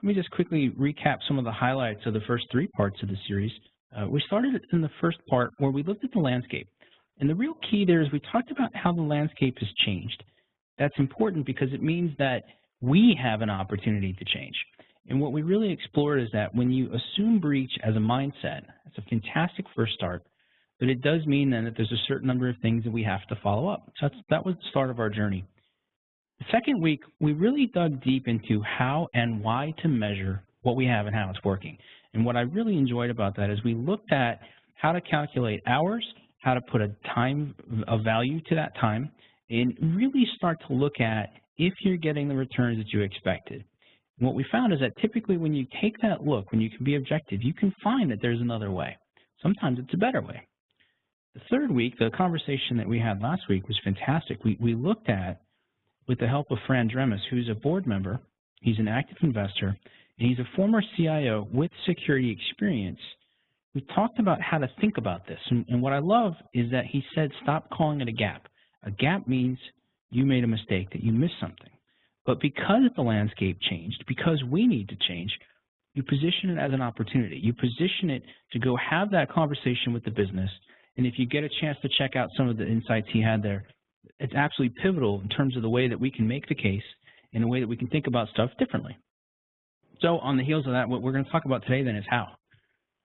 Let me just quickly recap some of the highlights of the first three parts of the series. We started in the first part where we looked at the landscape. And the real key there is we talked about how the landscape has changed. That's important because it means that we have an opportunity to change. And what we really explored is that when you assume breach as a mindset, it's a fantastic first start, but it does mean then that there's a certain number of things that we have to follow up. So that was the start of our journey. The second week, we really dug deep into how and why to measure what we have and how it's working. And what I really enjoyed about that is we looked at how to calculate hours, how to put a value to that time, and really start to look at if you're getting the returns that you expected. And what we found is that typically when you take that look, when you can be objective, you can find that there's another way. Sometimes it's a better way. The third week, the conversation that we had last week was fantastic. We looked at, with the help of Fran Dremes, who's a board member, he's an active investor, and he's a former CIO with security experience. We talked about how to think about this. And what I love is that he said, stop calling it a gap. A gap means you made a mistake, that you missed something. But because the landscape changed, because we need to change, you position it as an opportunity. You position it to go have that conversation with the business. And if you get a chance to check out some of the insights he had there, it's absolutely pivotal in terms of the way that we can make the case and the way that we can think about stuff differently. So on the heels of that, what we're going to talk about today then is how.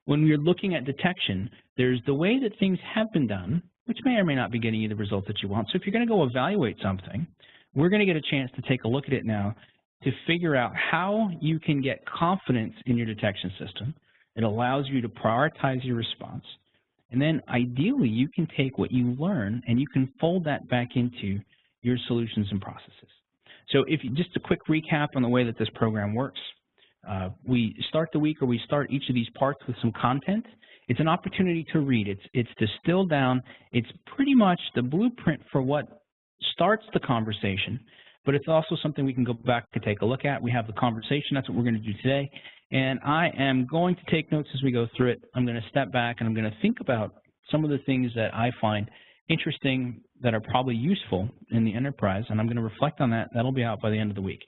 When we're looking at detection, there's the way that things have been done, which may or may not be getting you the result that you want. So if you're going to go evaluate something, we're going to get a chance to take a look at it now to figure out how you can get confidence in your detection system. It allows you to prioritize your response. And then ideally, you can take what you learn and you can fold that back into your solutions and processes. So just a quick recap on the way that this program works. We start the week, or we start each of these parts with some content. It's an opportunity to read. It's distilled down. It's pretty much the blueprint for what starts the conversation, but it's also something we can go back and take a look at. We have the conversation. That's what we're going to do today. And I am going to take notes as we go through it. I'm going to step back and I'm going to think about some of the things that I find interesting that are probably useful in the enterprise, and I'm going to reflect on that. That'll be out by the end of the week.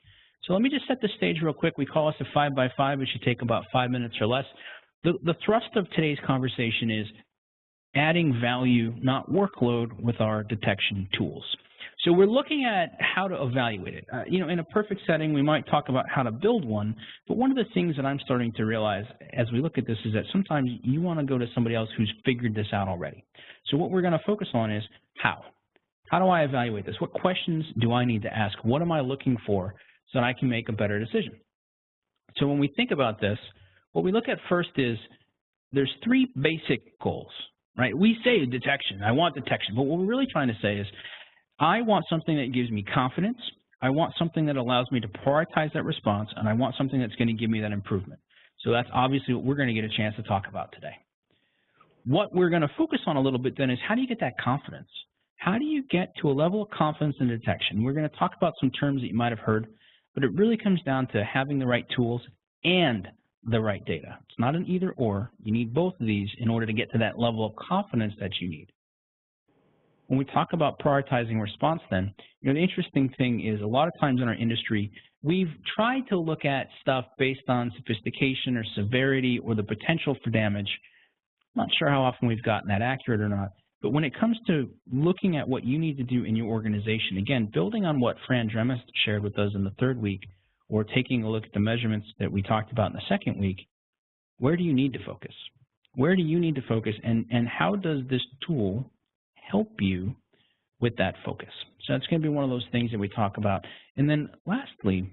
So let me just set the stage real quick. We call this a 5x5. It should take about 5 minutes or less. The thrust of today's conversation is adding value, not workload, with our detection tools. So we're looking at how to evaluate it. In a perfect setting, we might talk about how to build one, but one of the things that I'm starting to realize as we look at this is that sometimes you want to go to somebody else who's figured this out already. So what we're going to focus on is how. How do I evaluate this? What questions do I need to ask? What am I looking for so that I can make a better decision? So when we think about this, what we look at first is there's three basic goals, right? We say detection. I want detection, but what we're really trying to say is I want something that gives me confidence, I want something that allows me to prioritize that response, and I want something that's going to give me that improvement. So that's obviously what we're going to get a chance to talk about today. What we're going to focus on a little bit then is how do you get that confidence? How do you get to a level of confidence in detection? We're going to talk about some terms that you might have heard, but it really comes down to having the right tools and the right data. It's not an either or. You need both of these in order to get to that level of confidence that you need. When we talk about prioritizing response then, the interesting thing is a lot of times in our industry, we've tried to look at stuff based on sophistication or severity or the potential for damage. I'm not sure how often we've gotten that accurate or not, but when it comes to looking at what you need to do in your organization, again, building on what Fran Dremes shared with us in the third week, or taking a look at the measurements that we talked about in the second week, where do you need to focus? Where do you need to focus, and how does this tool help you with that focus? So that's going to be one of those things that we talk about. And then lastly,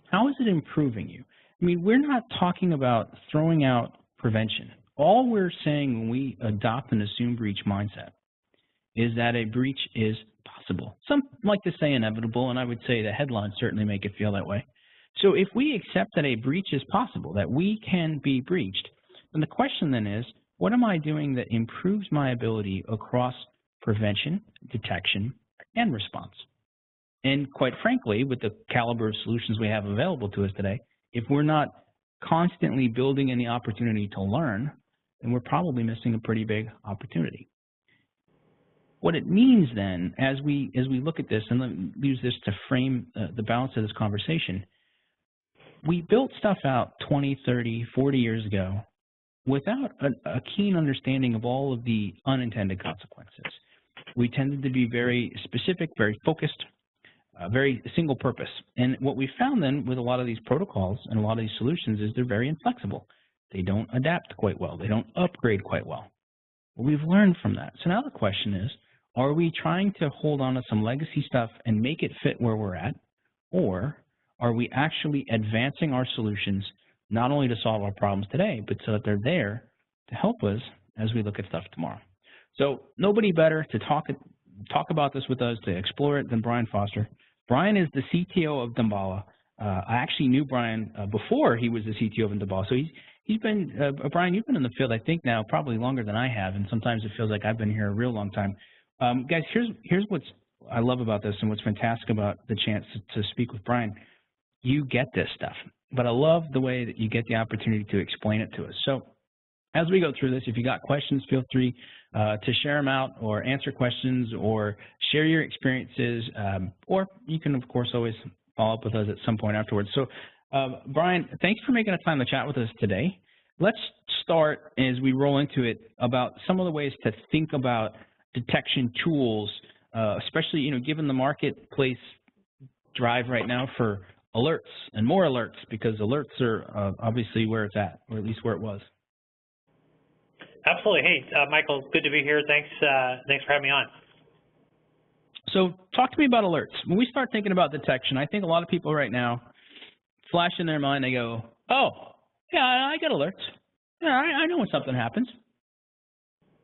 how is it improving you? I mean, we're not talking about throwing out prevention. All we're saying when we adopt an assume breach mindset is that a breach is possible. Some like to say inevitable, and I would say the headlines certainly make it feel that way. So if we accept that a breach is possible, that we can be breached, then the question then is, what am I doing that improves my ability across prevention, detection, and response? And quite frankly, with the caliber of solutions we have available to us today, if we're not constantly building in the opportunity to learn, then we're probably missing a pretty big opportunity. What it means then, as we look at this, and let me use this to frame the balance of this conversation, we built stuff out 20, 30, 40 years ago without a keen understanding of all of the unintended consequences. We tended to be very specific, very focused, very single purpose. And what we found then with a lot of these protocols and a lot of these solutions is they're very inflexible. They don't adapt quite well. They don't upgrade quite well. Well, we've learned from that. So now the question is, are we trying to hold on to some legacy stuff and make it fit where we're at? Or are we actually advancing our solutions not only to solve our problems today, but so that they're there to help us as we look at stuff tomorrow? So nobody better to talk about this with us, to explore it, than Brian Foster. Brian is the CTO of Damballa. I actually knew Brian before he was the CTO of Damballa. So he's been, Brian, you've been in the field, I think now, probably longer than I have, and sometimes it feels like I've been here a real long time. Guys, here's what I love about this and what's fantastic about the chance to speak with Brian. You get this stuff, but I love the way that you get the opportunity to explain it to us. So as we go through this, if you got questions, feel free to share them out or answer questions or share your experiences, or you can, of course, always follow up with us at some point afterwards. So, Brian, thanks for making the time to chat with us today. Let's start, as we roll into it, about some of the ways to think about detection tools, especially, given the marketplace drive right now for alerts and more alerts, because alerts are obviously where it's at, or at least where it was. Absolutely. Hey, Michael, good to be here. Thanks for having me on. So talk to me about alerts. When we start thinking about detection, I think a lot of people right now flash in their mind, they go, oh, yeah, I get alerts. Yeah, I know when something happens.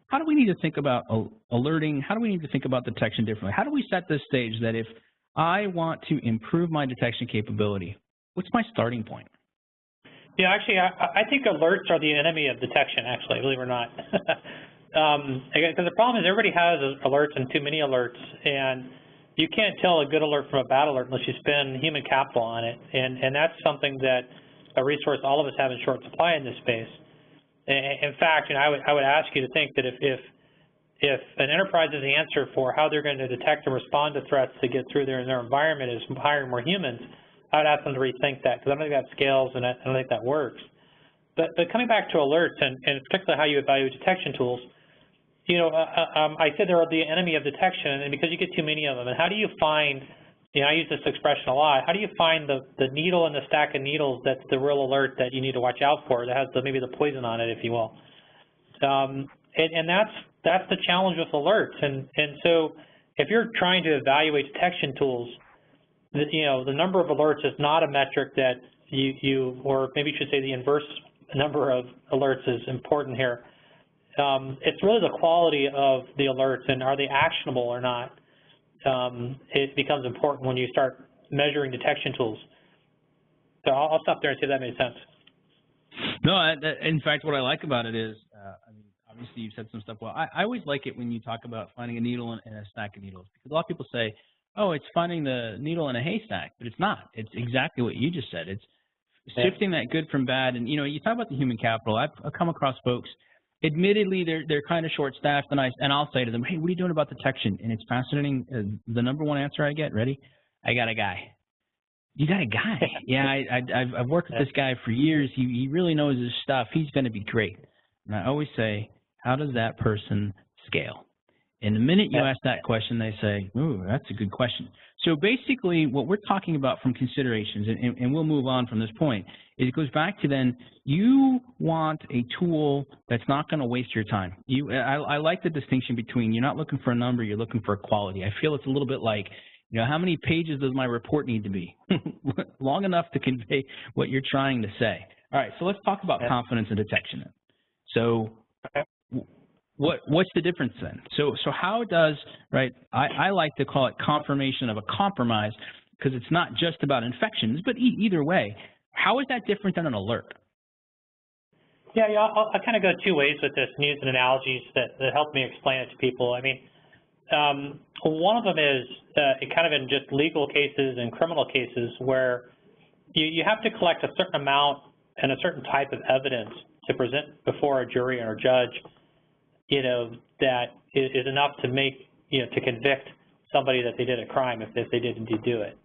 How do we need to think about alerting? How do we need to think about detection differently? How do we set this stage that if I want to improve my detection capability, what's my starting point? Yeah, actually, I think alerts are the enemy of detection, actually, believe it or not. Because the problem is everybody has alerts and too many alerts, and you can't tell a good alert from a bad alert unless you spend human capital on it. And that's something that a resource all of us have in short supply in this space. In fact, I would ask you to think that if an enterprise's answer for how they're going to detect and respond to threats to get through their environment is hiring more humans, I would ask them to rethink that, because I don't think that scales and I don't think that works. But coming back to alerts and particularly how you evaluate detection tools, I said they're the enemy of detection, and because you get too many of them. And how do you find, I use this expression a lot, how do you find the needle in the stack of needles that's the real alert that you need to watch out for, that has maybe the poison on it, if you will? And that's the challenge with alerts. And so if you're trying to evaluate detection tools, the number of alerts is not a metric that or maybe you should say the inverse number of alerts is important here. It's really the quality of the alerts and are they actionable or not. It becomes important when you start measuring detection tools. So I'll stop there and see if that made sense. No, in fact, what I like about it is, obviously you've said some stuff well. I always like it when you talk about finding a needle in a stack of needles, because a lot of people say, oh, it's finding the needle in a haystack, but it's not. It's exactly what you just said. It's shifting that good from bad. And, you talk about the human capital. I've come across folks, admittedly, they're kind of short-staffed, and I'll say to them, hey, what are you doing about detection? And it's fascinating. The number one answer I get, ready? I got a guy. You got a guy? Yeah, I've worked with this guy for years. He really knows his stuff. He's going to be great. And I always say, how does that person scale? And the minute you ask that question, they say, ooh, that's a good question. So basically what we're talking about from considerations, and we'll move on from this point, is it goes back to then you want a tool that's not going to waste your time. I like the distinction between you're not looking for a number, you're looking for a quality. I feel it's a little bit like, how many pages does my report need to be? Long enough to convey what you're trying to say. All right, so let's talk about confidence and detection. So what's the difference then? So how does, right, I like to call it confirmation of a compromise, because it's not just about infections, but either way, how is that different than an alert? Yeah, I'll kind of go two ways with this and use analogies that help me explain it to people. One of them is kind of in just legal cases and criminal cases where you have to collect a certain amount and a certain type of evidence to present before a jury or a judge, that is enough to make, to convict somebody that they did a crime if they did indeed do it.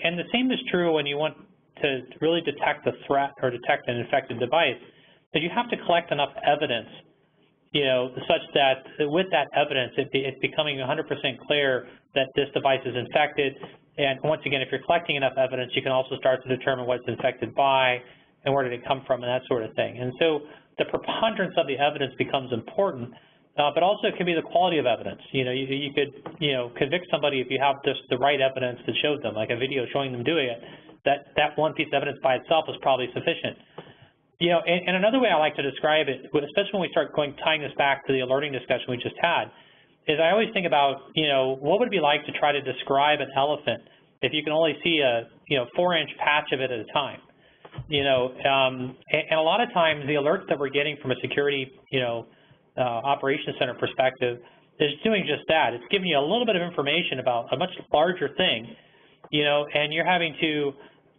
And the same is true when you want to really detect the threat or detect an infected device is you have to collect enough evidence, such that with that evidence, it's becoming 100% clear that this device is infected. And once again, if you're collecting enough evidence, you can also start to determine what it's infected by and where did it come from and that sort of thing. And so the preponderance of the evidence becomes important, but also it can be the quality of evidence. You could convict somebody if you have just the right evidence that shows them, like a video showing them doing it. That one piece of evidence by itself is probably sufficient. And another way I like to describe it, especially when we start tying this back to the alerting discussion we just had, is I always think about, what would it be like to try to describe an elephant if you can only see a 4-inch patch of it at a time? And a lot of times the alerts that we're getting from a security, operations center perspective is doing just that. It's giving you a little bit of information about a much larger thing, and you're having to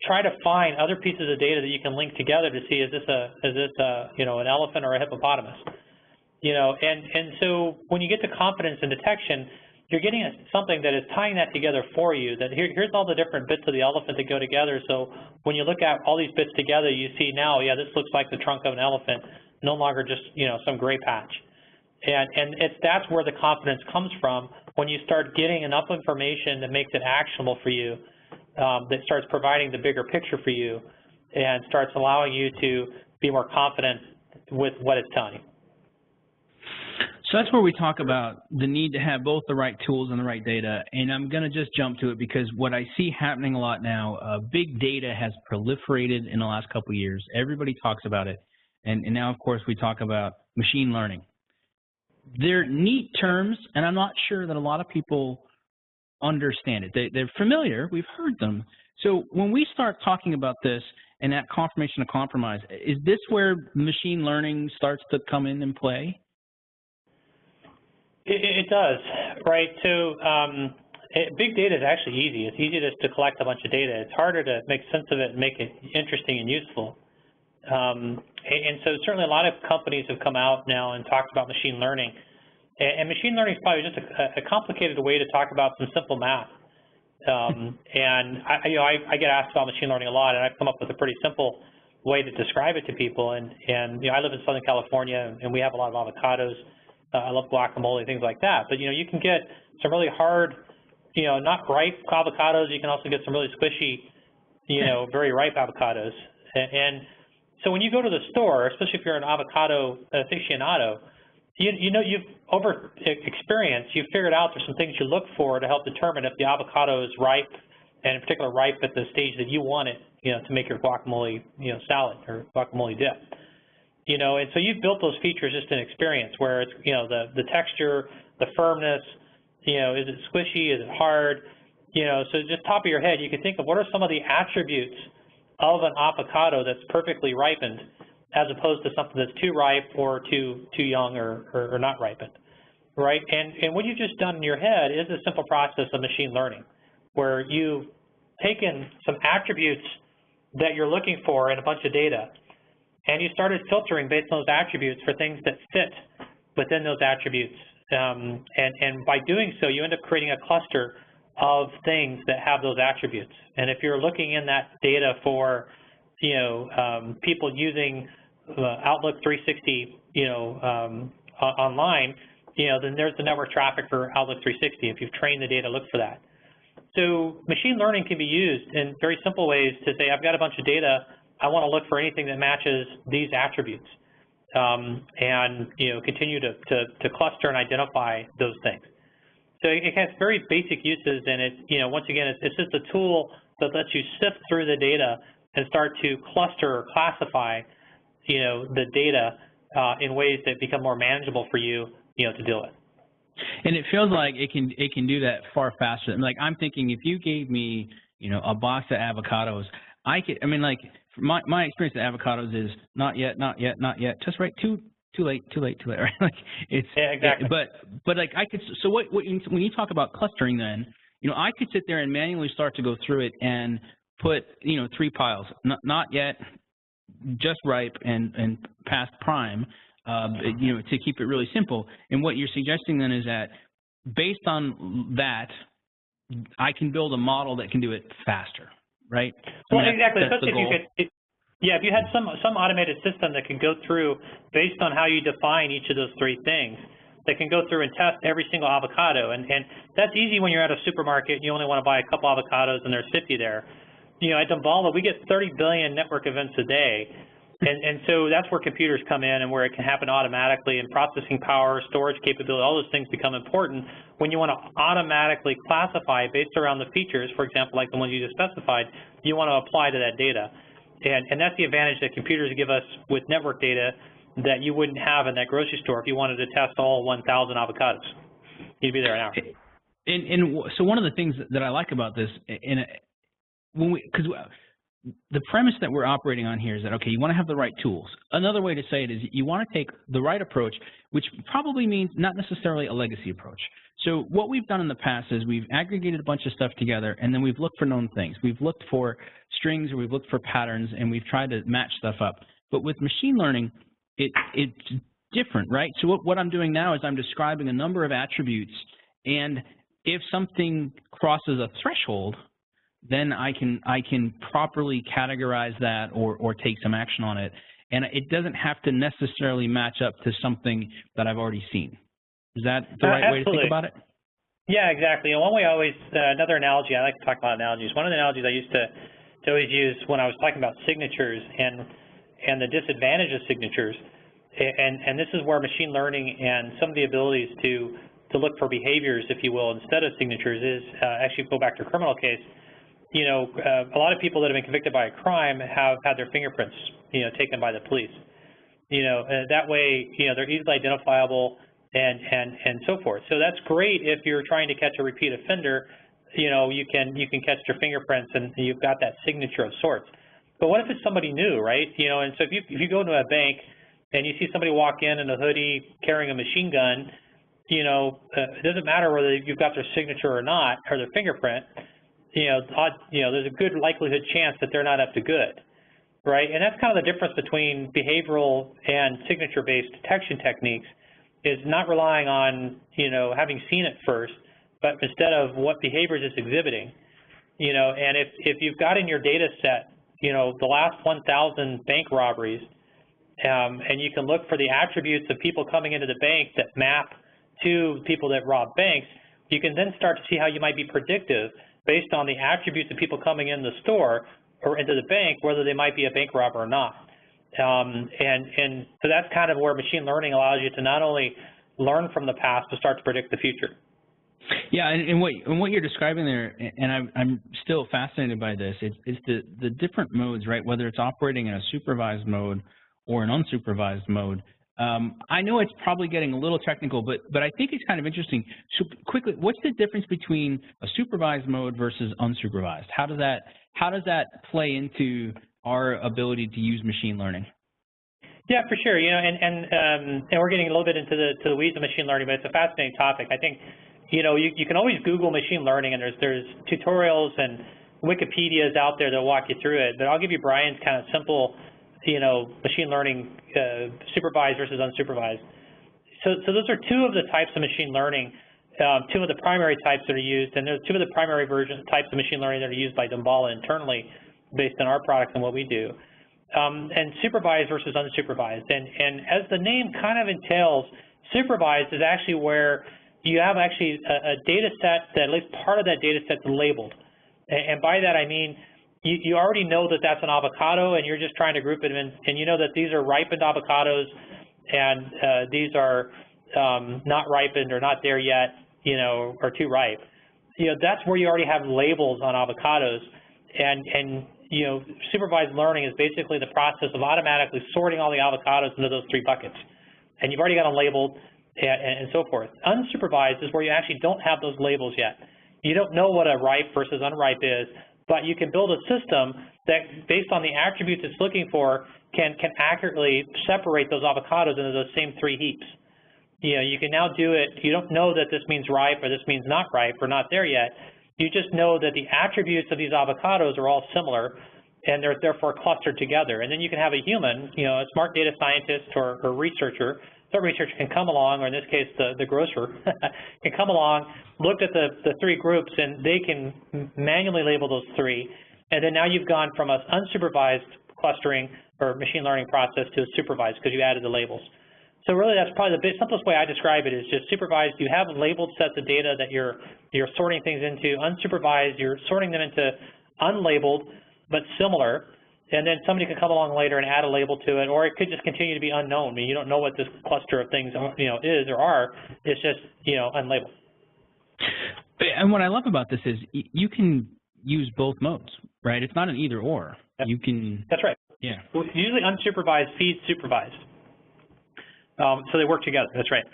try to find other pieces of data that you can link together to see, is this an elephant or a hippopotamus? And so when you get to confidence and detection, you're getting something that is tying that together for you, that here's all the different bits of the elephant that go together. So when you look at all these bits together, you see now, yeah, this looks like the trunk of an elephant, no longer just, some gray patch. And that's where the confidence comes from, when you start getting enough information that makes it actionable for you, that starts providing the bigger picture for you and starts allowing you to be more confident with what it's telling you. So that's where we talk about the need to have both the right tools and the right data. And I'm going to just jump to it because what I see happening a lot now, big data has proliferated in the last couple of years. Everybody talks about it. And now, of course, we talk about machine learning. They're neat terms, and I'm not sure that a lot of people understand it. They're familiar. We've heard them. So when we start talking about this and that confirmation of compromise, is this where machine learning starts to come in and play? It does, right? So big data is actually easy. It's easy to collect a bunch of data. It's harder to make sense of it and make it interesting and useful. And so certainly a lot of companies have come out now and talked about machine learning. And machine learning is probably just a complicated way to talk about some simple math. And I get asked about machine learning a lot, and I've come up with a pretty simple way to describe it to people. And I live in Southern California, and we have a lot of avocados. I love guacamole, things like that. But you can get some really hard, not ripe avocados. You can also get some really squishy, very ripe avocados. And so when you go to the store, especially if you're an avocado aficionado, you've over experience, you've figured out there's some things you look for to help determine if the avocado is ripe, and in particular ripe at the stage that you want it, to make your guacamole, salad or guacamole dip. And so you've built those features just in experience, where it's, the texture, the firmness, is it squishy, is it hard? So just top of your head, you can think of what are some of the attributes of an avocado that's perfectly ripened, as opposed to something that's too ripe or too young or not ripened, right? And what you've just done in your head is a simple process of machine learning, where you've taken some attributes that you're looking for in a bunch of data, and you started filtering based on those attributes for things that fit within those attributes. And by doing so, you end up creating a cluster of things that have those attributes. And if you're looking in that data for, people using Outlook 360, online, then there's the network traffic for Outlook 360 if you've trained the data, look for that. So machine learning can be used in very simple ways to say, I've got a bunch of data, I want to look for anything that matches these attributes, and continue to cluster and identify those things. So it has very basic uses, and once again, it's just a tool that lets you sift through the data and start to cluster or classify, the data in ways that become more manageable for you, to deal with. And it feels like it can do that far faster. Like, I'm thinking, if you gave me, a box of avocados, my experience with avocados is not yet, just right, too late, right? Like, it's, yeah, exactly. But like, I could, so when you talk about clustering, then, I could sit there and manually start to go through it and put, 3 piles, not yet, just ripe, and past prime, to keep it really simple. And what you're suggesting then is that based on that, I can build a model that can do it faster. right? Well, I mean, exactly, that's the especially if you goal. could, yeah, if you had some automated system that can go through based on how you define each of those three things, that can go through and test every single avocado. And that's easy when you're at a supermarket and you only want to buy a couple avocados and there's 50 there. You know, at Dumbala, we get 30 billion network events a day. And so that's where computers come in and where it can happen automatically, and processing power, storage capability, all those things become important when you want to automatically classify based around the features, for example, like the ones you just specified, you want to apply to that data. And that's the advantage that computers give us with network data that you wouldn't have in that grocery store if you wanted to test all 1,000 avocados. You'd be there an hour. And so one of the things that I like about this, because the premise that we're operating on here is that, okay, you want to have the right tools. Another way to say it is you want to take the right approach, which probably means not necessarily a legacy approach. So what we've done in the past is we've aggregated a bunch of stuff together, and then we've looked for known things. We've looked for strings, or we've looked for patterns, and we've tried to match stuff up. But with machine learning, it's different, right? So what I'm doing now is I'm describing a number of attributes, and if something crosses a threshold, then I can properly categorize that or take some action on it. And it doesn't have to necessarily match up to something that I've already seen. Is that the right way to think about it? Yeah, exactly. And one way I always, another analogy, I like to talk about analogies. One of the analogies I used to always use when I was talking about signatures and the disadvantage of signatures, and this is where machine learning and some of the abilities to look for behaviors, if you will, instead of signatures is, actually go back to a criminal case. You know, a lot of people that have been convicted by a crime have had their fingerprints, you know, taken by the police. You know, that way, you know, they're easily identifiable and so forth. So that's great if you're trying to catch a repeat offender. You know, you can catch their fingerprints and you've got that signature of sorts. But what if it's somebody new, right? You know, and so if you go into a bank and you see somebody walk in a hoodie carrying a machine gun, you know, it doesn't matter whether you've got their signature or not, or their fingerprint. You know, there's a good likelihood chance that they're not up to good, right? And that's kind of the difference between behavioral and signature-based detection techniques, is not relying on, you know, having seen it first, but instead of what behaviors it's exhibiting. You know, and if you've got in your data set, you know, the last 1,000 bank robberies, and you can look for the attributes of people coming into the bank that map to people that rob banks, you can then start to see how you might be predictive based on the attributes of people coming in the store or into the bank, whether they might be a bank robber or not. And so that's kind of where machine learning allows you to not only learn from the past, but start to predict the future. Yeah, and what you're describing there, and I'm still fascinated by this, it's the different modes, right? Whether it's operating in a supervised mode or an unsupervised mode. I know it's probably getting a little technical, but I think it's kind of interesting. So quickly, what's the difference between a supervised mode versus unsupervised? How does that play into our ability to use machine learning? Yeah, for sure. You know, and we're getting a little bit into the weeds of machine learning, but it's a fascinating topic. I think, you know, you can always Google machine learning, and there's tutorials and Wikipedias out there that walk you through it. But I'll give you Brian's kind of simple, you know, machine learning, supervised versus unsupervised. So those are two of the types of machine learning, two of the primary types that are used, and there's two of the primary types of machine learning that are used by Dumbala internally based on our products and what we do. And supervised versus unsupervised. And as the name kind of entails, supervised is actually where you have actually a data set that at least part of that data set is labeled. And by that I mean, you already know that that's an avocado, and you're just trying to group it in, and you know that these are ripened avocados, and these are not ripened or not there yet, you know, or too ripe. You know, that's where you already have labels on avocados, and you know, supervised learning is basically the process of automatically sorting all the avocados into those three buckets, and you've already got them labeled and so forth. Unsupervised is where you actually don't have those labels yet. You don't know what a ripe versus unripe is, but you can build a system that, based on the attributes it's looking for, can accurately separate those avocados into those same three heaps. You know, you can now do it. You don't know that this means ripe or this means not ripe or not there yet. You just know that the attributes of these avocados are all similar, and they're therefore clustered together. And then you can have a human, you know, a smart data scientist or researcher. The researcher can come along, or in this case, the grocer can come along, look at the three groups, and they can manually label those three, And then now you've gone from an unsupervised clustering or machine learning process to a supervised because you added the labels. So really that's probably the simplest way I describe it is just supervised. You have labeled sets of data that you're sorting things into. Unsupervised, you're sorting them into unlabeled but similar. And then somebody could come along later and add a label to it, or it could just continue to be unknown. I mean, you don't know what this cluster of things, is or are. It's just, unlabeled. And what I love about this is you can use both modes, right? It's not an either or. Yep. You can. That's right. Yeah. Well, usually unsupervised feeds supervised. So they work together. That's right.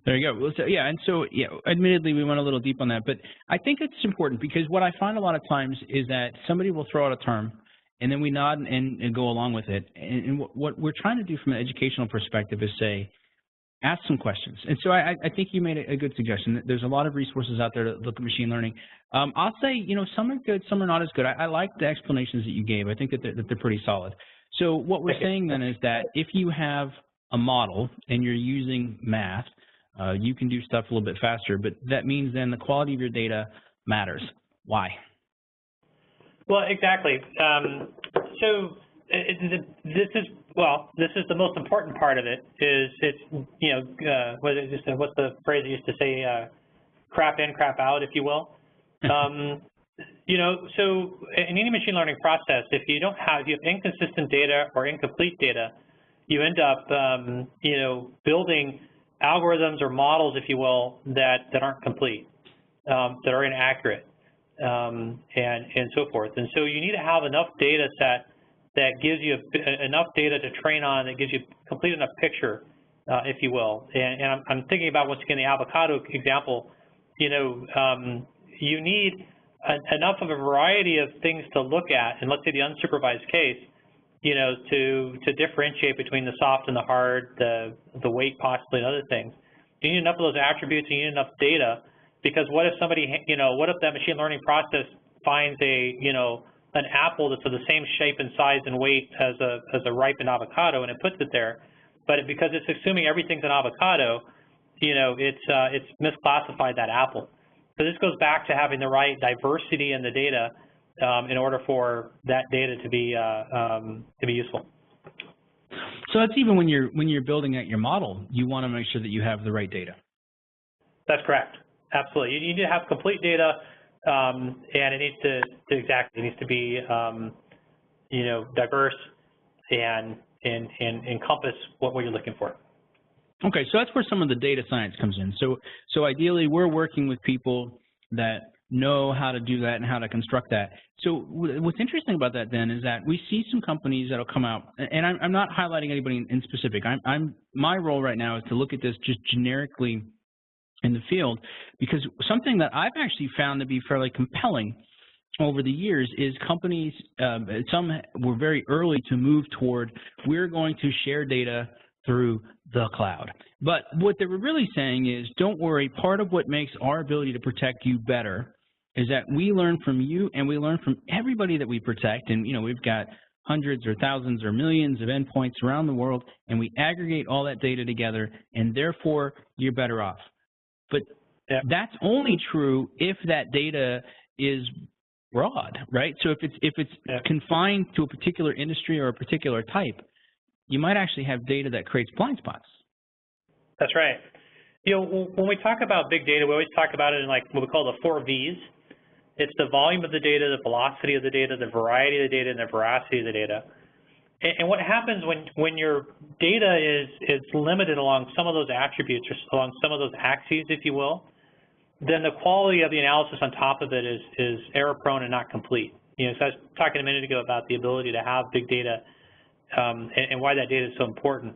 There you go. Well, so, yeah, and so, admittedly, we went a little deep on that, but I think it's important because what I find a lot of times is that somebody will throw out a term, and then we nod and go along with it. And what we're trying to do from an educational perspective is say, ask some questions. And so I think you made a good suggestion. There's a lot of resources out there to look at machine learning. I'll say, some are good, some are not as good. I like the explanations that you gave. I think that they're pretty solid. So what we're saying then is that if you have a model and you're using math, you can do stuff a little bit faster, but that means then the quality of your data matters. Why? Well, exactly. So this is the most important part of it. Is it's what's the phrase they used to say? Crap in, crap out, if you will. So in any machine learning process, if you have inconsistent data or incomplete data, you end up building algorithms or models, if you will, that aren't complete, that are inaccurate. And so forth. And so you need to have enough data set that gives you enough data to train on, that gives you a complete enough picture, if you will. And I'm thinking about, once again, the avocado example. You need enough of a variety of things to look at, and let's say the unsupervised case, to differentiate between the soft and the hard, the weight possibly, and other things. You need enough of those attributes, and you need enough data. Because what if somebody, what if that machine learning process finds an apple that's of the same shape and size and weight as a ripened avocado, and it puts it there, but because it's assuming everything's an avocado, it's misclassified that apple. So this goes back to having the right diversity in the data in order for that data to be useful. So that's even when you're building out your model, you want to make sure that you have the right data. That's correct. Absolutely. You need to have complete data, and it needs to be diverse and encompass what you're looking for. Okay, so that's where some of the data science comes in. So ideally, we're working with people that know how to do that and how to construct that. So what's interesting about that then is that we see some companies that'll come out, and I'm not highlighting anybody in specific. My role right now is to look at this just generically in the field, because something that I've actually found to be fairly compelling over the years is companies, some were very early to move toward, we're going to share data through the cloud. But what they were really saying is, don't worry, part of what makes our ability to protect you better is that we learn from you and we learn from everybody that we protect. And, we've got hundreds or thousands or millions of endpoints around the world, and we aggregate all that data together, and therefore you're better off. But that's only true if that data is broad, right? So if it's confined to a particular industry or a particular type, you might actually have data that creates blind spots. That's right. When we talk about big data, we always talk about it in what we call the 4 V's. It's the volume of the data, the velocity of the data, the variety of the data, and the veracity of the data. And what happens when your data is limited along some of those attributes or along some of those axes, if you will, then the quality of the analysis on top of it is error-prone and not complete. So I was talking a minute ago about the ability to have big data and why that data is so important.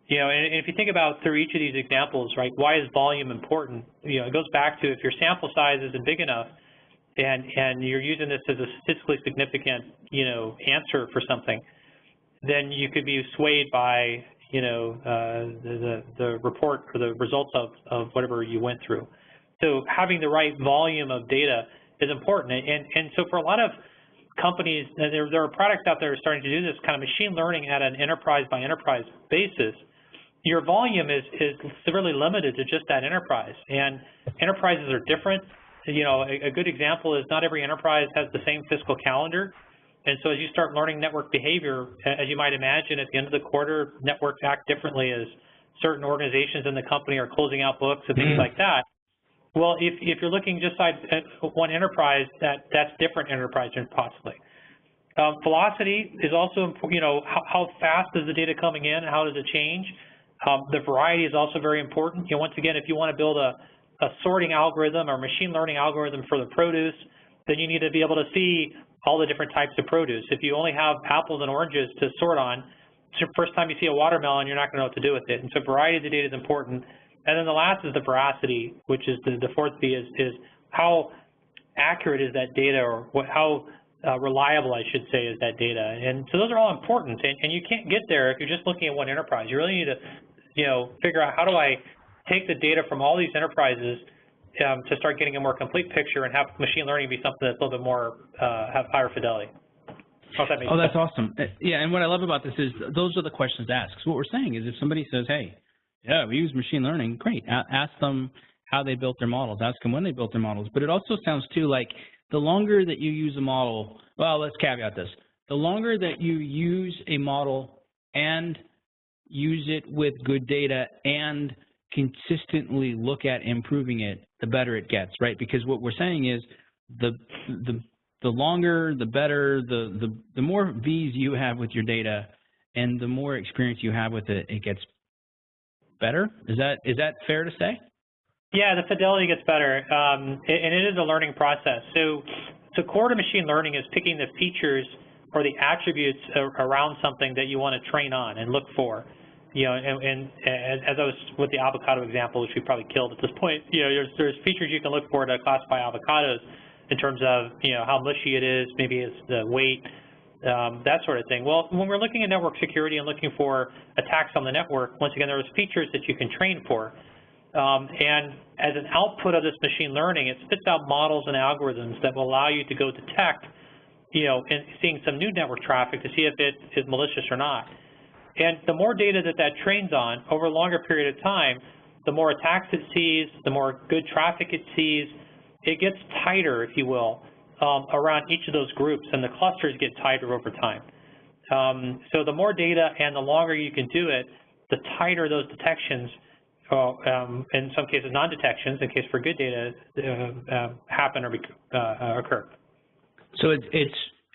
And if you think about through each of these examples, right, why is volume important? It goes back to, if your sample size isn't big enough and you're using this as a statistically significant, answer for something, then you could be swayed by, the report or the results of whatever you went through. So having the right volume of data is important. And so for a lot of companies, there are products out there starting to do this kind of machine learning at an enterprise by enterprise basis. Your volume is severely limited to just that enterprise. And enterprises are different. you know, a good example is not every enterprise has the same fiscal calendar. And so as you start learning network behavior, as you might imagine, at the end of the quarter, networks act differently as certain organizations in the company are closing out books and things like that. Well, if you're looking just at one enterprise, that's different enterprise possibly. Velocity is also important, you know, how fast is the data coming in and how does it change? The variety is also very important. You know, once again, if you want to build a sorting algorithm or machine learning algorithm for the produce, then you need to be able to see all the different types of produce. If you only have apples and oranges to sort on, it's the first time you see a watermelon, you're not going to know what to do with it. And so variety of the data is important. And then the last is the veracity, which is the fourth B, is how accurate is that data, or how reliable, I should say, is that data. And so those are all important. And you can't get there if you're just looking at one enterprise. You really need to, you know, figure out how do I take the data from all these enterprises to start getting a more complete picture and have machine learning be something that's a little bit more, have higher fidelity. Oh, that's awesome. Yeah, and what I love about this is those are the questions to ask. So what we're saying is if somebody says, hey, yeah, we use machine learning, great. Ask them how they built their models. Ask them when they built their models. But it also sounds, too, like the longer that you use a model, well, let's caveat this. The longer that you use a model and use it with good data and consistently look at improving it, the better it gets, right? Because what we're saying is the longer, the better, the more V's you have with your data and the more experience you have with it, it gets better. Is that fair to say? Yeah, the fidelity gets better, and it is a learning process. So core to machine learning is picking the features or the attributes around something that you want to train on and look for. You know, and as I was with the avocado example, which we probably killed at this point, you know, there's features you can look for to classify avocados in terms of, you know, how mushy it is, maybe it's the weight, that sort of thing. Well, when we're looking at network security and looking for attacks on the network, once again, there's features that you can train for. And as an output of this machine learning, it spits out models and algorithms that will allow you to go detect, you know, and seeing some new network traffic to see if it is malicious or not. And the more data that trains on over a longer period of time, the more attacks it sees, the more good traffic it sees, it gets tighter, if you will, around each of those groups, and the clusters get tighter over time. So the more data and the longer you can do it, the tighter those detections, in some cases non-detections, in case for good data, happen or occur. So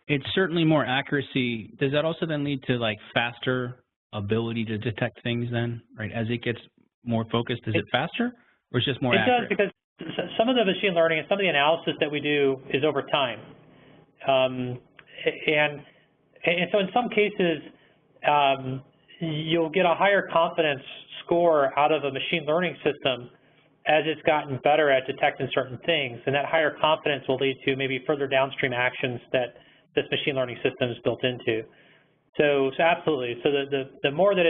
it's certainly more accuracy. Does that also then lead to like faster ability to detect things then, right? As it gets more focused, is it faster or it's just more accurate? It does, because some of the machine learning and some of the analysis that we do is over time. And so in some cases, you'll get a higher confidence score out of a machine learning system as it's gotten better at detecting certain things. And that higher confidence will lead to maybe further downstream actions that this machine learning system is built into. So absolutely. So the more that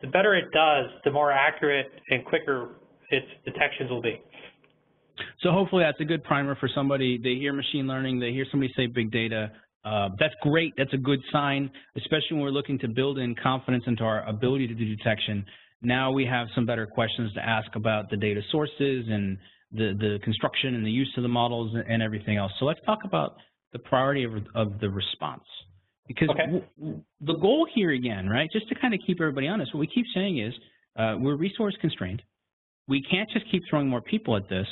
the better it does, the more accurate and quicker its detections will be. So hopefully that's a good primer for somebody. They hear machine learning, they hear somebody say big data. That's great. That's a good sign, especially when we're looking to build in confidence into our ability to do detection. Now we have some better questions to ask about the data sources and the construction and the use of the models and everything else. So let's talk about the priority of the response. Because the goal here again, right, just to kind of keep everybody honest, what we keep saying is we're resource constrained. We can't just keep throwing more people at this.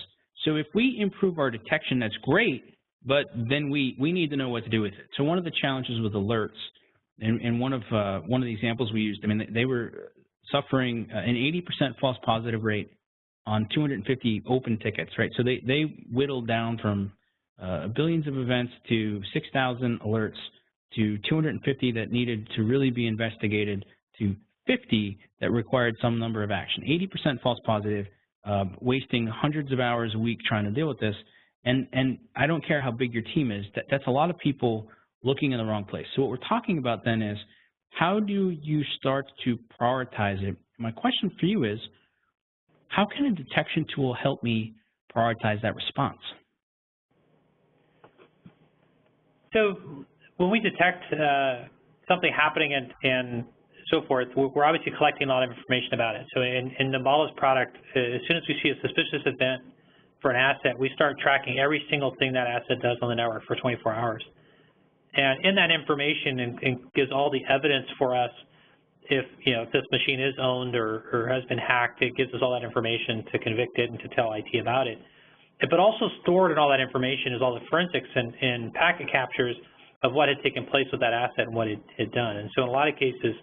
So if we improve our detection, that's great, but then we need to know what to do with it. So one of the challenges with alerts, and one of the examples we used, I mean, they were suffering an 80% false positive rate on 250 open tickets, right? So they whittled down from billions of events to 6,000 alerts to 250 that needed to really be investigated to 50 that required some number of action. 80% false positive, wasting hundreds of hours a week trying to deal with this. And I don't care how big your team is, that's a lot of people looking in the wrong place. So what we're talking about then is, how do you start to prioritize it? My question for you is, how can a detection tool help me prioritize that response? So when we detect something happening and so forth, we're obviously collecting a lot of information about it. So in the Bolus product, as soon as we see a suspicious event, for an asset, we start tracking every single thing that asset does on the network for 24 hours. And in that information, and gives all the evidence for us if this machine is owned or has been hacked. It gives us all that information to convict it and to tell IT about it. But also stored in all that information is all the forensics and packet captures of what had taken place with that asset and what it had done. And so in a lot of cases,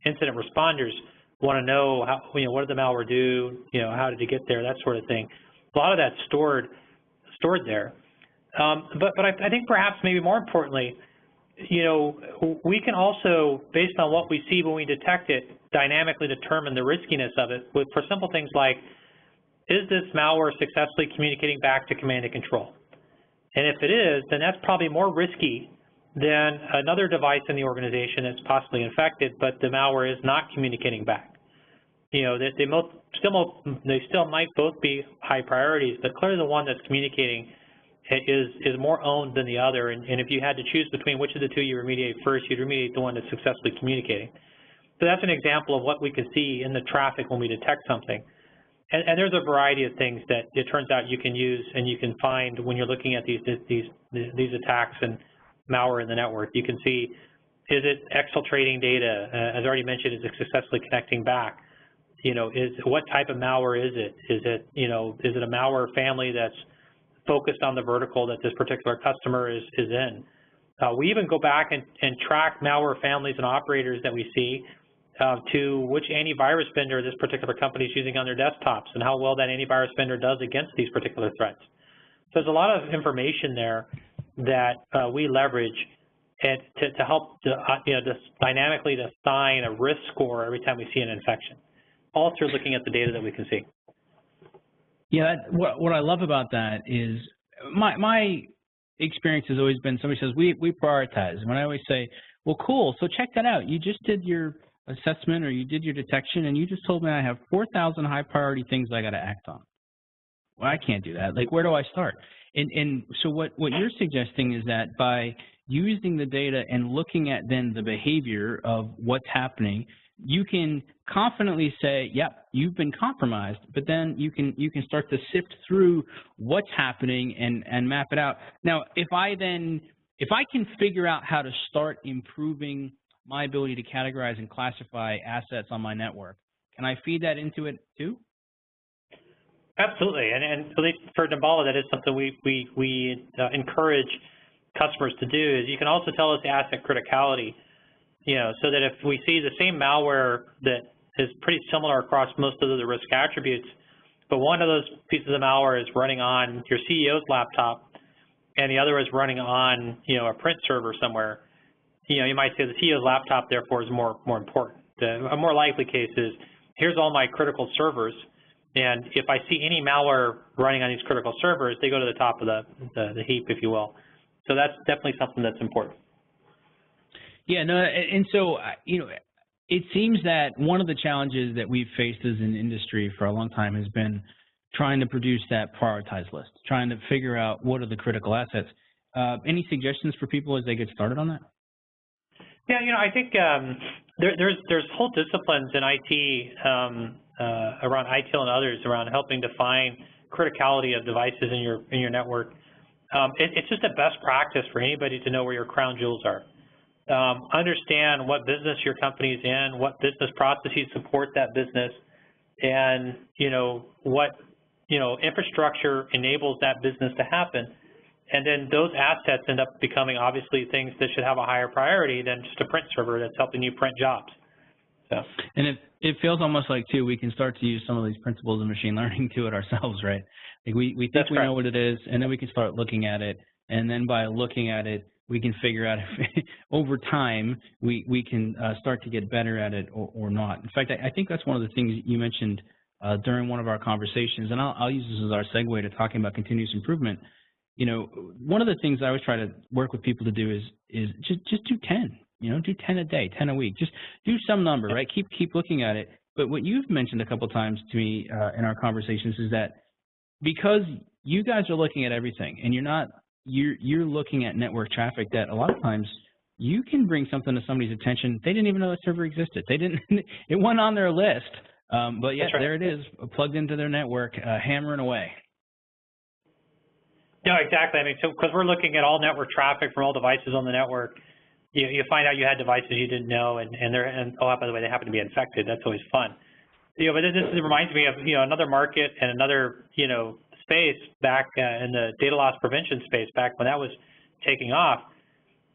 incident responders want to know how, what did the malware do, how did it get there, that sort of thing. A lot of that's stored there. But I think perhaps maybe more importantly, we can also, based on what we see when we detect it, dynamically determine the riskiness of it for simple things like, is this malware successfully communicating back to command and control? And if it is, then that's probably more risky than another device in the organization that's possibly infected, but the malware is not communicating back. They still might both be high priorities, but clearly the one that's communicating is more owned than the other, and if you had to choose between which of the two you remediate first, you'd remediate the one that's successfully communicating. So that's an example of what we can see in the traffic when we detect something. And there's a variety of things that it turns out you can use and you can find when you're looking at these attacks and malware in the network. You can see, is it exfiltrating data? As I already mentioned, is it successfully connecting back? What type of malware is it? Is it a malware family that's focused on the vertical that this particular customer is in? We even go back and track malware families and operators that we see to which antivirus vendor this particular company is using on their desktops and how well that antivirus vendor does against these particular threats. So there's a lot of information there that we leverage and to help just dynamically assign a risk score every time we see an infection, all through looking at the data that we can see. Yeah, what I love about that is my experience has always been somebody says, we prioritize. And when I always say, well, cool, so check that out. You just did your assessment or you did your detection and you just told me I have 4,000 high priority things I got to act on. Well, I can't do that. Like, where do I start? And so what you're suggesting is that by using the data and looking at then the behavior of what's happening, you can confidently say, yep, you've been compromised, but then you can start to sift through what's happening and map it out. Now, if I can figure out how to start improving my ability to categorize and classify assets on my network, can I feed that into it too? Absolutely, and at least for Damballa, that is something we encourage customers to do. Is you can also tell us the asset criticality, so that if we see the same malware that is pretty similar across most of the risk attributes, but one of those pieces of malware is running on your CEO's laptop, and the other is running on a print server somewhere, you might say the CEO's laptop therefore is more important. A more likely case is here's all my critical servers. And if I see any malware running on these critical servers, they go to the top of the heap, if you will. So that's definitely something that's important. Yeah, no, and so, it seems that one of the challenges that we've faced as an industry for a long time has been trying to produce that prioritized list, trying to figure out what are the critical assets. Any suggestions for people as they get started on that? Yeah, I think there's whole disciplines in IT around ITIL and others around helping define criticality of devices in your network. It's just a best practice for anybody to know where your crown jewels are. Understand what business your company's in, what business processes support that business, and what infrastructure enables that business to happen. And then those assets end up becoming obviously things that should have a higher priority than just a print server that's helping you print jobs. So. And it feels almost like, too, we can start to use some of these principles of machine learning to it ourselves, right? Like we think That's we correct. know what it is, and then we can start looking at it, and then by looking at it, we can figure out if over time we can start to get better at it or not. In fact, I think that's one of the things you mentioned during one of our conversations, and I'll use this as our segue to talking about continuous improvement. One of the things I always try to work with people to do is just do 10. Do 10 a day, 10 a week. Just do some number, right? Keep looking at it. But what you've mentioned a couple of times to me in our conversations is that because you guys are looking at everything, and you're looking at network traffic that a lot of times you can bring something to somebody's attention. They didn't even know that server existed. It wasn't on their list, but yet right. There it is, plugged into their network, hammering away. No, exactly. I mean, so because we're looking at all network traffic from all devices on the network, you find out you had devices you didn't know, and oh, by the way, they happen to be infected. That's always fun. But this reminds me of another market and another space back in the data loss prevention space back when that was taking off.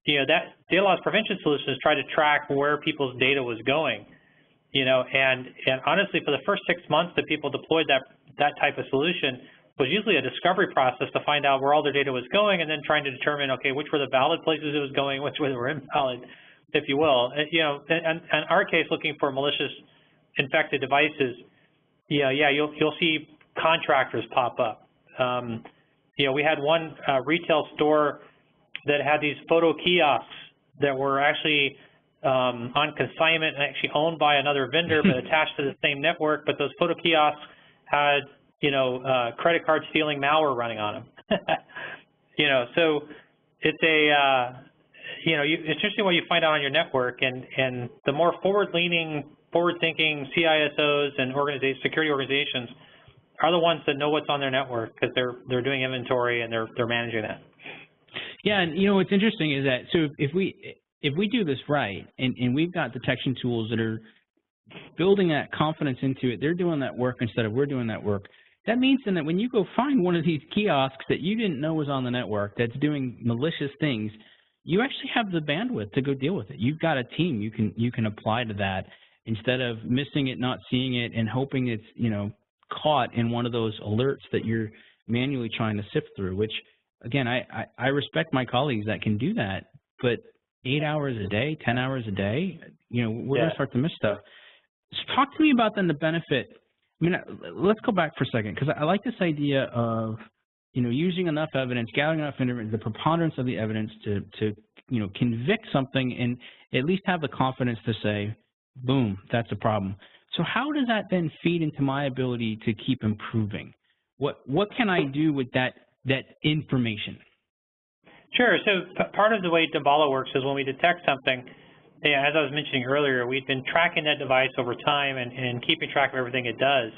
That data loss prevention solutions try to track where people's data was going. And honestly, for the first 6 months that people deployed that type of solution was usually a discovery process to find out where all their data was going, and then trying to determine, okay, which were the valid places it was going, which were invalid, if you will. And in our case, looking for malicious infected devices, you'll see contractors pop up. We had one retail store that had these photo kiosks that were actually on consignment and actually owned by another vendor, but attached to the same network. But those photo kiosks had, credit card stealing malware running on them. So it's it's interesting what you find out on your network, and the more forward-thinking CISOs and security organizations are the ones that know what's on their network, because they're doing inventory and they're managing that. Yeah, and what's interesting is that if we do this right, and we've got detection tools that are building that confidence into it, they're doing that work instead of we're doing that work. That means then that when you go find one of these kiosks that you didn't know was on the network that's doing malicious things, you actually have the bandwidth to go deal with it. You've got a team you can apply to that instead of missing it, not seeing it, and hoping it's caught in one of those alerts that you're manually trying to sift through. Which, again, I respect my colleagues that can do that, but 8 hours a day, 10 hours a day, we're going to start to miss stuff. So talk to me about then the benefit. I mean, let's go back for a second, because I like this idea of, using enough evidence, gathering enough evidence, the preponderance of the evidence to convict something and at least have the confidence to say, boom, that's a problem. So how does that then feed into my ability to keep improving? What can I do with that information? Sure. So part of the way Damballa works is when we detect something, as I was mentioning earlier, we've been tracking that device over time and keeping track of everything it does.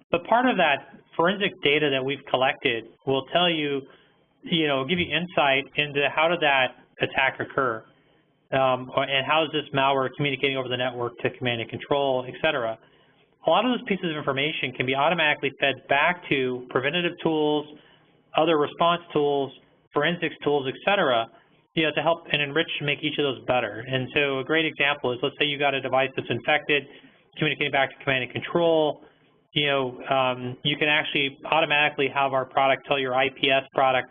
But part of that forensic data that we've collected will tell you, give you insight into how did that attack occur, and how is this malware communicating over the network to command and control, et cetera. A lot of those pieces of information can be automatically fed back to preventative tools, other response tools, forensics tools, et cetera, to help and enrich and make each of those better. And so a great example is, let's say you got a device that's infected, communicating back to command and control. You can actually automatically have our product tell your IPS product,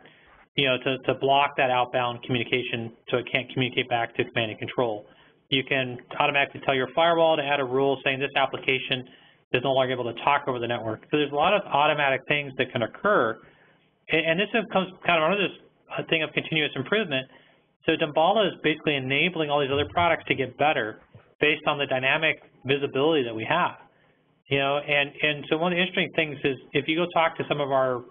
to block that outbound communication so it can't communicate back to command and control. You can automatically tell your firewall to add a rule saying this application is no longer able to talk over the network. So there's a lot of automatic things that can occur. And this comes kind of under this thing of continuous improvement. So Damballa is basically enabling all these other products to get better based on the dynamic visibility that we have. And so one of the interesting things is, if you go talk to some of our,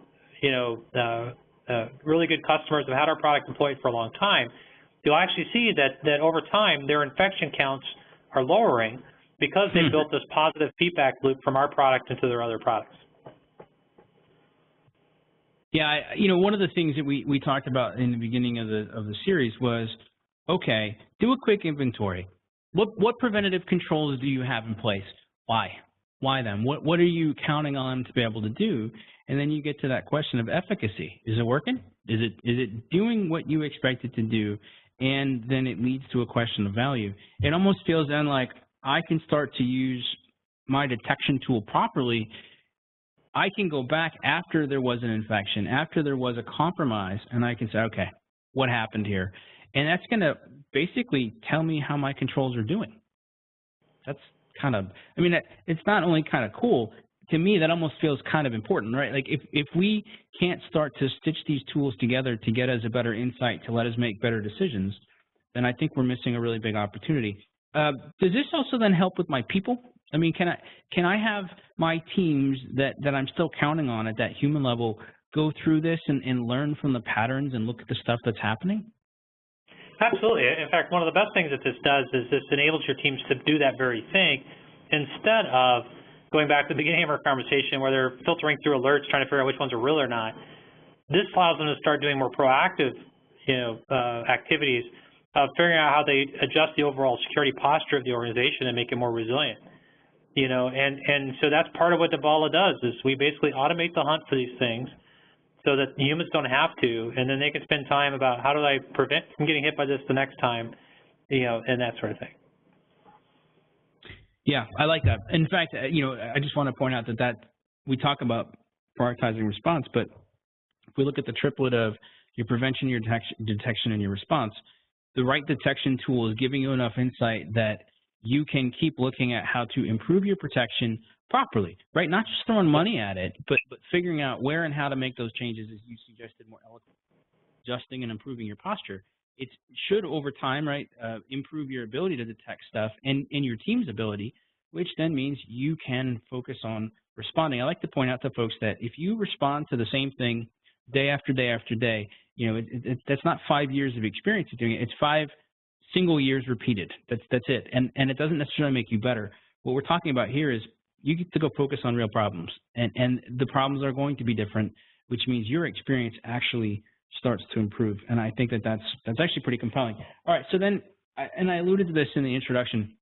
really good customers who have had our product deployed for a long time, you'll actually see that over time their infection counts are lowering because they've built this positive feedback loop from our product into their other products. Yeah, one of the things that we talked about in the beginning of the series was, okay, do a quick inventory. What preventative controls do you have in place? Why them? What are you counting on to be able to do? And then you get to that question of efficacy. Is it working? Is it doing what you expect it to do? And then it leads to a question of value. It almost feels then like I can start to use my detection tool properly. I can go back after there was an infection, after there was a compromise, and I can say, okay, what happened here? And that's going to basically tell me how my controls are doing. That's kind of, it's not only kind of cool, to me that almost feels kind of important, right? Like if we can't start to stitch these tools together to get us a better insight, to let us make better decisions, then I think we're missing a really big opportunity. Does this also then help with my people? I mean, can I have my teams that I'm still counting on at that human level go through this and learn from the patterns and look at the stuff that's happening? Absolutely. In fact, one of the best things that this does is this enables your teams to do that very thing instead of going back to the beginning of our conversation where they're filtering through alerts trying to figure out which ones are real or not. this allows them to start doing more proactive, activities of figuring out how they adjust the overall security posture of the organization and make it more resilient. And so that's part of what Dabala does, is we basically automate the hunt for these things so that humans don't have to, and then they can spend time about how do I prevent from getting hit by this the next time, and that sort of thing. Yeah, I like that. In fact, I just want to point out that we talk about prioritizing response, but if we look at the triplet of your prevention, your detection, and your response, the right detection tool is giving you enough insight that you can keep looking at how to improve your protection properly, right? Not just throwing money at it, but figuring out where and how to make those changes, as you suggested more eloquently, adjusting and improving your posture. It should, over time, right, improve your ability to detect stuff and your team's ability, which then means you can focus on responding. I like to point out to folks that if you respond to the same thing day after day after day, that's not 5 years of experience of doing it. It's 5 single years repeated. That's it. And it doesn't necessarily make you better. What we're talking about here is you get to go focus on real problems, and the problems are going to be different, which means your experience actually starts to improve. And I think that's actually pretty compelling. All right, so then, and I alluded to this in the introduction,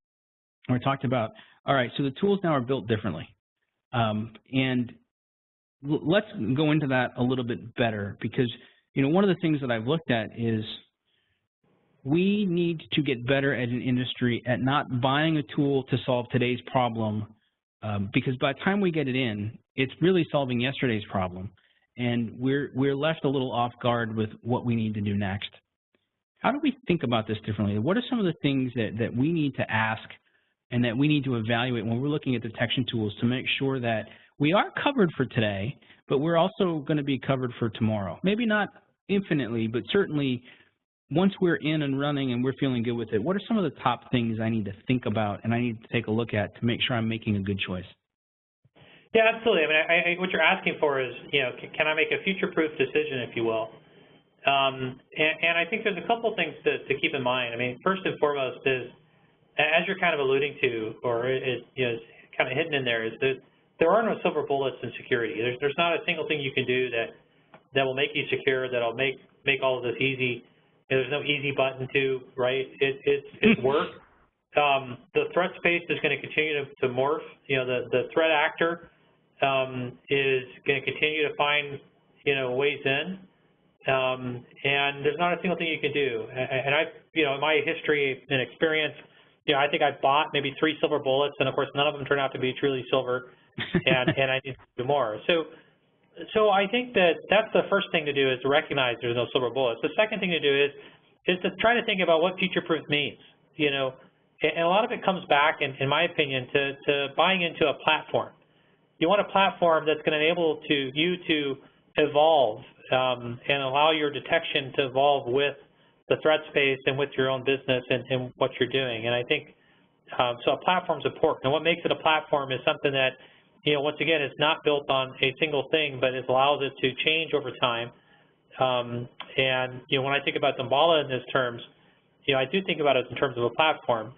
where I talked about, all right, so the tools now are built differently. And let's go into that a little bit better, because one of the things that I've looked at is we need to get better as an industry at not buying a tool to solve today's problem, because by the time we get it in, it's really solving yesterday's problem, and we're left a little off guard with what we need to do next. How do we think about this differently? What are some of the things that we need to ask and that we need to evaluate when we're looking at detection tools to make sure that we are covered for today, but we're also going to be covered for tomorrow? Maybe not infinitely, but certainly once we're in and running and we're feeling good with it, what are some of the top things I need to think about and I need to take a look at to make sure I'm making a good choice? Yeah, absolutely. I mean, what you're asking for is, can I make a future-proof decision, if you will? And I think there's a couple things to keep in mind. I mean, first and foremost is, as you're kind of alluding to, or is kind of hidden in there, is that there are no silver bullets in security. There's not a single thing you can do that will make you secure, that'll make all of this easy. There's no easy button to, right? It's work. The threat space is going to continue to morph. The threat actor is going to continue to find, ways in. And there's not a single thing you can do. And I've, in my history and experience, I think I've bought maybe 3 silver bullets, and of course none of them turn out to be truly silver, and I need to do more. So I think that's the first thing to do, is to recognize there's no silver bullets. The second thing to do is to try to think about what future-proof means, and a lot of it comes back, in my opinion, to buying into a platform. You want a platform that's going to enable you to evolve and allow your detection to evolve with the threat space and with your own business and what you're doing. And I think, so a platform's important. And what makes it a platform is something that, once again, it's not built on a single thing, but it allows it to change over time. And, when I think about Dabala in these terms, I do think about it in terms of a platform.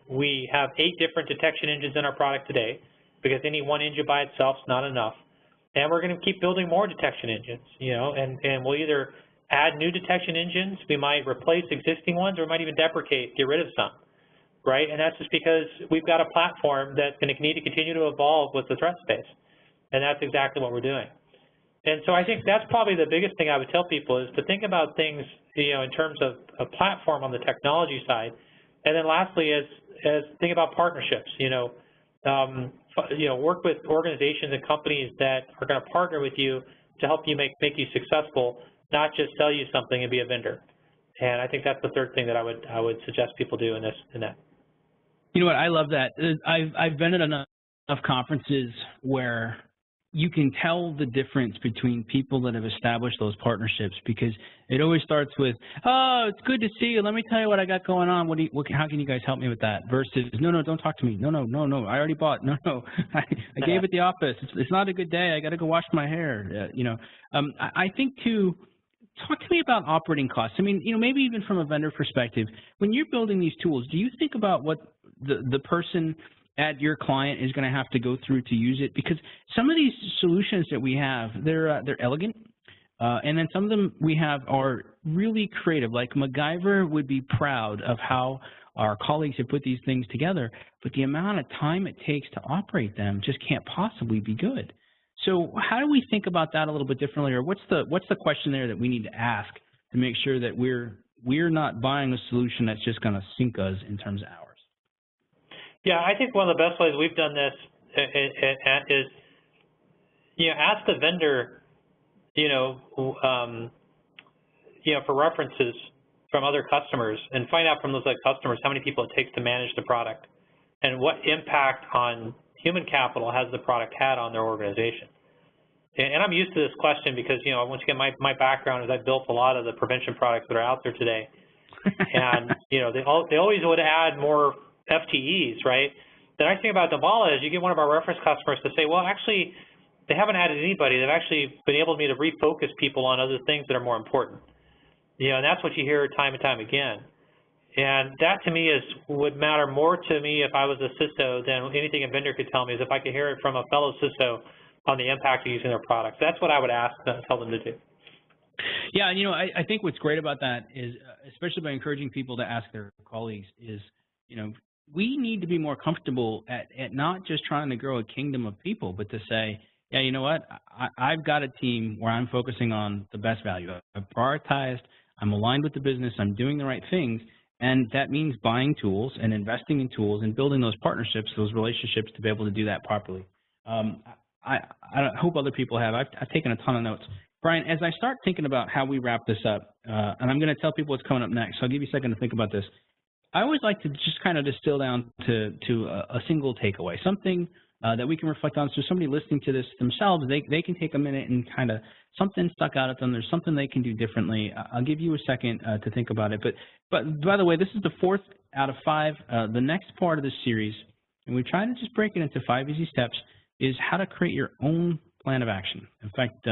We have 8 different detection engines in our product today, because any one engine by itself is not enough. And we're going to keep building more detection engines, and we'll either add new detection engines, we might replace existing ones, or we might even deprecate, get rid of some, right? And that's just because we've got a platform that's going to need to continue to evolve with the threat space. And that's exactly what we're doing. And so I think that's probably the biggest thing I would tell people, is to think about things, in terms of a platform on the technology side. And then lastly is think about partnerships, work with organizations and companies that are going to partner with you to help you make you successful, not just sell you something and be a vendor. And I think that's the third thing that I would suggest people do in that. You know what? I love that. I've been at enough conferences where you can tell the difference between people that have established those partnerships, because it always starts with, oh, it's good to see you. Let me tell you what I got going on. How can you guys help me with that? Versus, no, don't talk to me. No, I already bought. No, I gave it the office. It's not a good day. I got to go wash my hair. I think too, talk to me about operating costs. I mean, maybe even from a vendor perspective, when you're building these tools, do you think about what the person at your client is going to have to go through to use it? Because some of these solutions that we have, they're elegant, And then some of them we have are really creative, like MacGyver would be proud of how our colleagues have put these things together, but the amount of time it takes to operate them just can't possibly be good. So how do we think about that a little bit differently, or what's the question there that we need to ask to make sure that we're not buying a solution that's just going to sink us in terms of hours? Yeah, I think one of the best ways we've done this is, ask the vendor, for references from other customers, and find out from those customers how many people it takes to manage the product and what impact on human capital has the product had on their organization. And I'm used to this question because, once again, my background is I've built a lot of the prevention products that are out there today. And, they always would add more FTEs, right? The nice thing about Dabala is you get one of our reference customers to say, well, actually, they haven't added anybody. They've actually been able to refocus people on other things that are more important. And that's what you hear time and time again. And that, to me, would matter more to me if I was a CISO than anything a vendor could tell me, is if I could hear it from a fellow CISO on the impact of using their products. That's what I would tell them to do. Yeah, I think what's great about that is, especially by encouraging people to ask their colleagues, is, we need to be more comfortable at not just trying to grow a kingdom of people, but to say, yeah, you know what, I've got a team where I'm focusing on the best value. I've prioritized, I'm aligned with the business, I'm doing the right things, and that means buying tools and investing in tools and building those partnerships, those relationships to be able to do that properly. I hope other people have. I've taken a ton of notes. Brian, as I start thinking about how we wrap this up, and I'm going to tell people what's coming up next, so I'll give you a second to think about this. I always like to just kind of distill down to a single takeaway, something that we can reflect on. So somebody listening to this themselves, they can take a minute and kind of something stuck out at them. There's something they can do differently. I'll give you a second to think about it. But by the way, this is the 4th out of 5. The next part of this series, and we try to just break it into 5 easy steps, is how to create your own plan of action. In fact,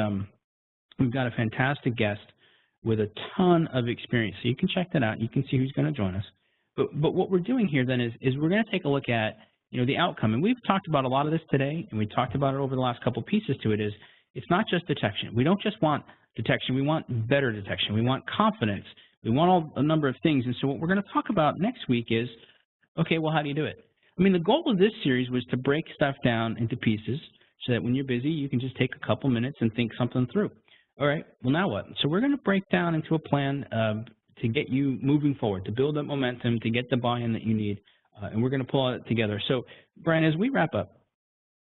we've got a fantastic guest with a ton of experience. So you can check that out. You can see who's going to join us. But what we're doing here then is we're going to take a look at the outcome. And we've talked about a lot of this today, and we talked about it over the last couple pieces to it. Is it's not just detection. We don't just want detection. We want better detection. We want confidence. We want a number of things. And so what we're going to talk about next week is, okay, well, how do you do it? I mean, the goal of this series was to break stuff down into pieces so that when you're busy, you can just take a couple minutes and think something through. All right, well, now what? So we're going to break down into a plan to get you moving forward, to build up momentum, to get the buy-in that you need, and we're going to pull it together. So, Brian, as we wrap up,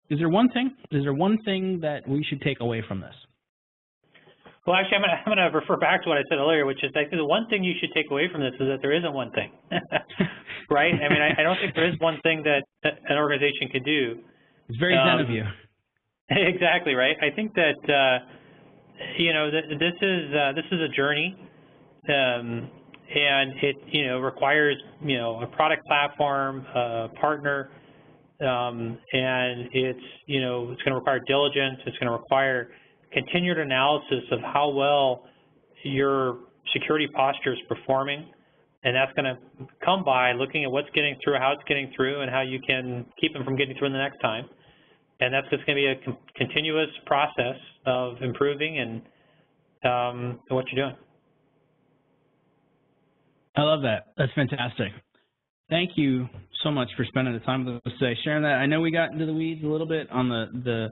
is there one thing that we should take away from this? Well, actually, I'm going to refer back to what I said earlier, which is I think the one thing you should take away from this is that there isn't one thing, right? I mean, I don't think there is one thing that an organization could do. It's very zen of you. Exactly, right? I think that, this is a journey, and it, requires, a product platform, a partner, and it's, it's going to require diligence. It's going to require continued analysis of how well your security posture is performing, and that's going to come by looking at what's getting through, how it's getting through, and how you can keep them from getting through the next time. And that's just going to be a continuous process of improving and what you're doing. I love that. That's fantastic. Thank you so much for spending the time with us today, sharing that. I know we got into the weeds a little bit on the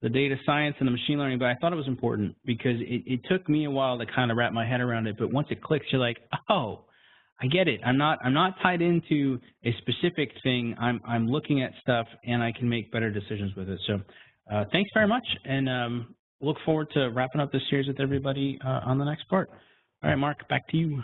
data science and the machine learning, but I thought it was important because it took me a while to kind of wrap my head around it. But once it clicks, you're like, oh, I get it. I'm not tied into a specific thing. I'm looking at stuff and I can make better decisions with it. So thanks very much, and look forward to wrapping up this series with everybody on the next part. All right, Mark, back to you.